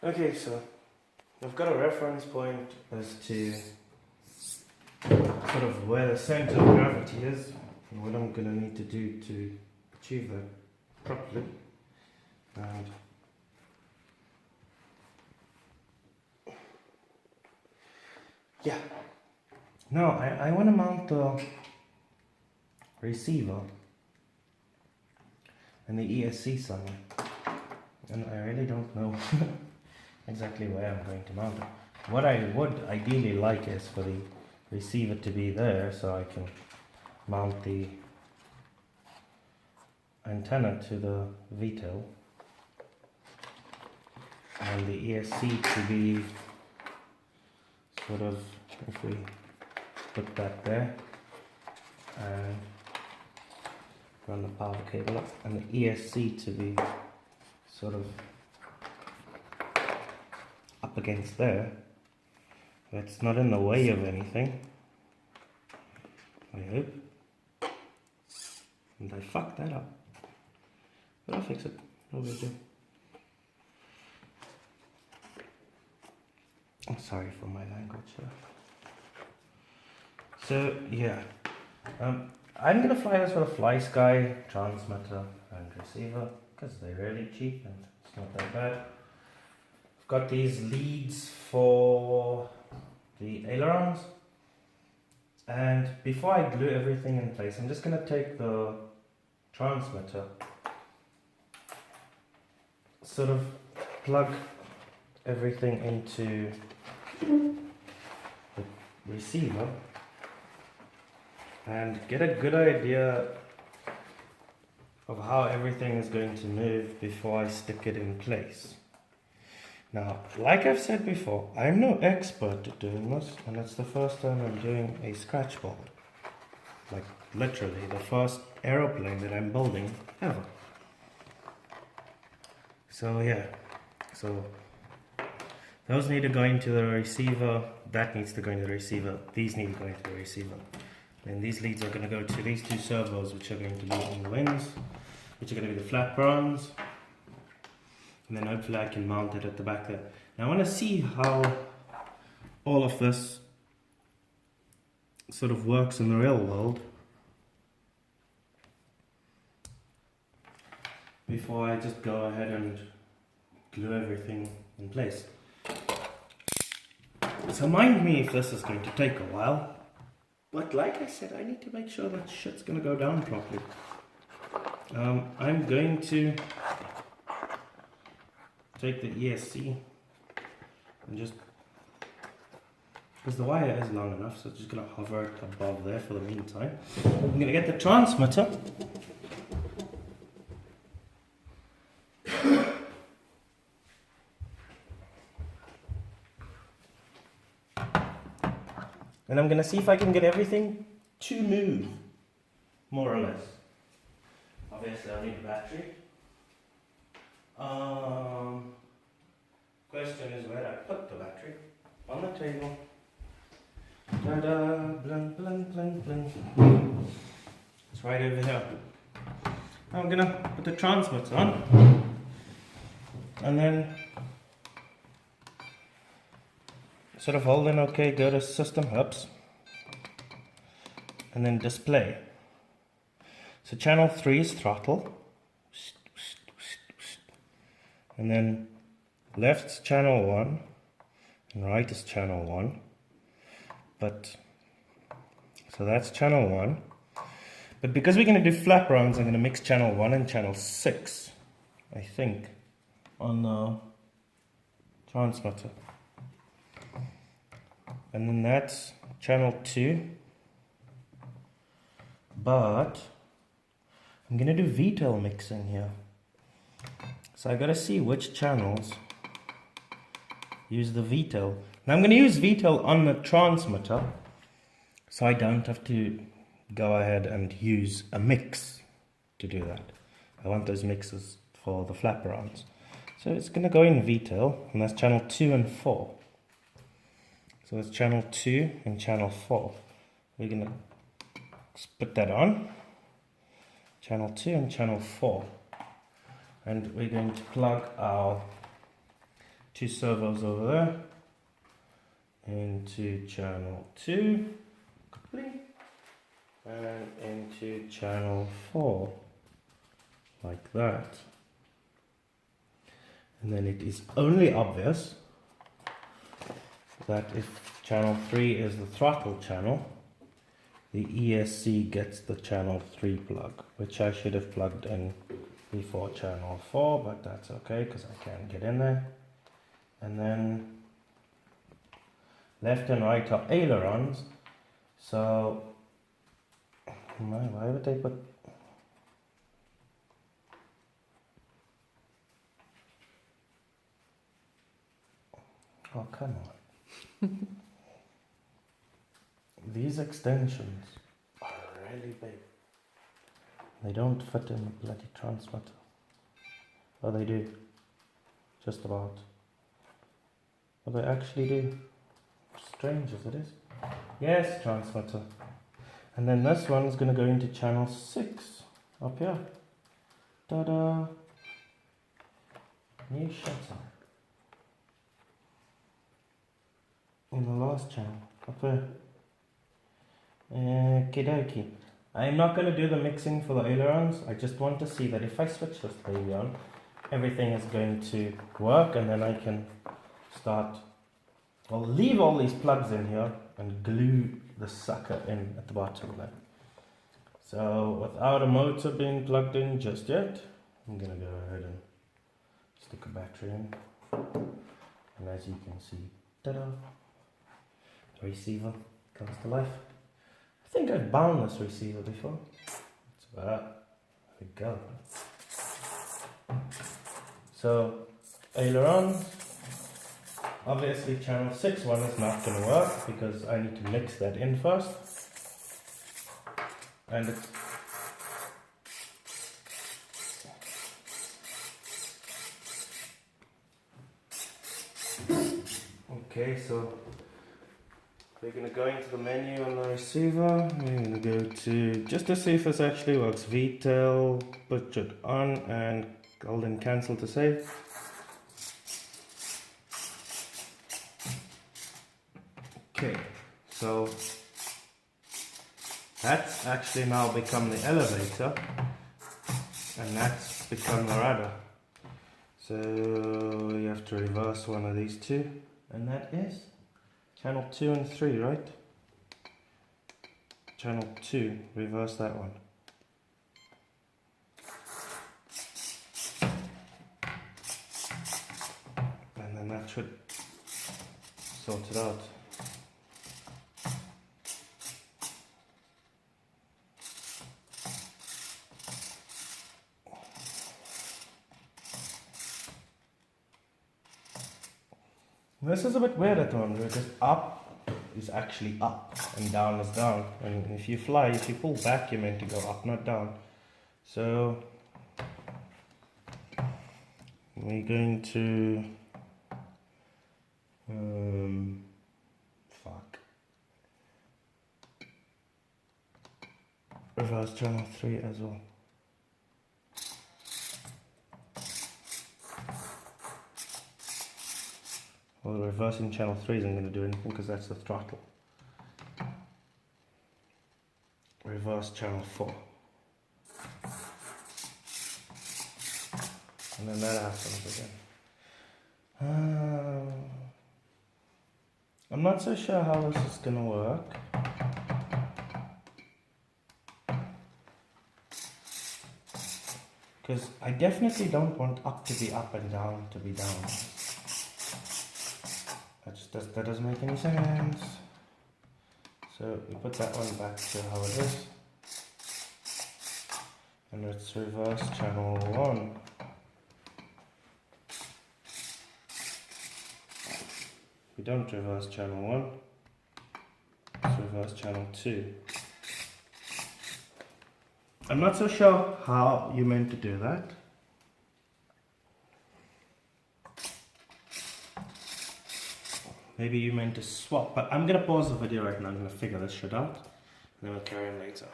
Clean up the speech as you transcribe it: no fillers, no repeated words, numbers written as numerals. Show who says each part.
Speaker 1: Okay, so I've got a reference point as to sort of where the center of gravity is and what I'm going to need to do to achieve that properly. And yeah, now I want to mount the receiver and the ESC somewhere, and I really don't know exactly where I'm going to mount it. What I would ideally like is for the receiver to be there so I can mount the antenna to the VTEL and the ESC to be sort of, if we put that there and run the power cable up, and the ESC to be sort of up against there. It's not in the way of anything, I hope. And I fucked that up, but I'll fix it, no big deal. I'm sorry for my language here. So yeah, I'm gonna fly this with a Fly Sky transmitter and receiver because they're really cheap and it's not that bad. I've got these leads for the ailerons, and before I glue everything in place, I'm just gonna take the transmitter, sort of plug everything into the receiver and get a good idea of how everything is going to move before I stick it in place. Now, like I've said before, I'm no expert at doing this, and it's the first time I'm doing a scratch board. Like literally the first aeroplane that I'm building ever. So yeah, so those need to go into the receiver, that needs to go into the receiver, these need to go into the receiver. And these leads are going to go to these two servos, which are going to be on the wings, which are going to be the flat bronze. And then hopefully I can mount it at the back there. Now I want to see how all of this sort of works in the real world before I just go ahead and glue everything in place. So mind me if this is going to take a while, but like I said, I need to make sure that shit's going to go down properly. I'm going to take the ESC and just, because the wire is long enough, so it's just going to hover it above there for the meantime. I'm going to get the transmitter. And I'm going to see if I can get everything to move, more or less. Obviously I'll need a battery. Question is where I put the battery. On the table. Ta-da! Blun, blun, blun, blun. It's right over here. I'm going to put the transmitter on. And then sort of hold in OK, go to system hubs, and then display. So channel 3 is throttle, and then left is channel 1 and right is channel 1. But so that's channel 1. But because we're going to do flap rounds, I'm going to mix channel 1 and channel 6, I think, on the transmitter. And then that's channel 2, but I'm going to do VTEL mixing here. So I got to see which channels use the VTEL. Now I'm going to use VTEL on the transmitter, so I don't have to go ahead and use a mix to do that. I want those mixes for the flap rounds. So it's going to go in VTEL, and that's channel 2 and 4. So it's channel 2 and channel 4. We're going to put that on. Channel 2 and channel 4. And we're going to plug our 2 servos over there, into channel 2, complete, and into channel 4, like that. And then it is only obvious that if channel 3 is the throttle channel, the ESC gets the channel 3 plug, which I should have plugged in before channel 4, but that's okay because I can't get in there. And then left and right are ailerons. So, why would they put... Oh, come on. These extensions are really big. They don't fit in the bloody transmitter. Oh, they do. Just about. Oh, they actually do. Strange as it is. Yes, transmitter. And then this one is going to go into channel 6. Up here. Ta-da! New shutter. In the last channel. Up there. Okie dokie. I'm not going to do the mixing for the ailerons. I just want to see that if I switch this baby on, everything is going to work, and then I can start. I'll leave all these plugs in here and glue the sucker in at the bottom there. So without a motor being plugged in just yet, I'm going to go ahead and stick a battery in. And as you can see, ta-da! The receiver comes to life. I think I've bound this receiver before. It's about, there we go. So, ailerons. Obviously channel 6 one is not going to work because I need to mix that in first. And it's... Okay, so we're going to go into the menu on the receiver. We're going to go to, just to see if this actually works, VTEL, put it on, and hold and cancel to save. Okay, so that's actually now become the elevator, and that's become the rudder. So you have to reverse one of these two, and that is channel 2 and 3, right? Channel 2, reverse that one. And then that should sort it out. This is a bit weird at the moment because up is actually up and down is down. And if you fly, if you pull back, you're meant to go up, not down. So we're going to reverse channel 3 as well. Well, reversing channel 3 isn't going to do anything because that's the throttle. Reverse channel 4. And then that happens again. I'm not so sure how this is going to work. Because I definitely don't want up to be up and down to be down. That doesn't make any sense. So we put that one back to how it is. And let's reverse channel 1. We don't reverse channel 1. Let's reverse channel 2. I'm not so sure how you meant to do that. Maybe you meant to swap, but I'm going to pause the video right now. I'm going to figure this shit out, and then we'll carry on later.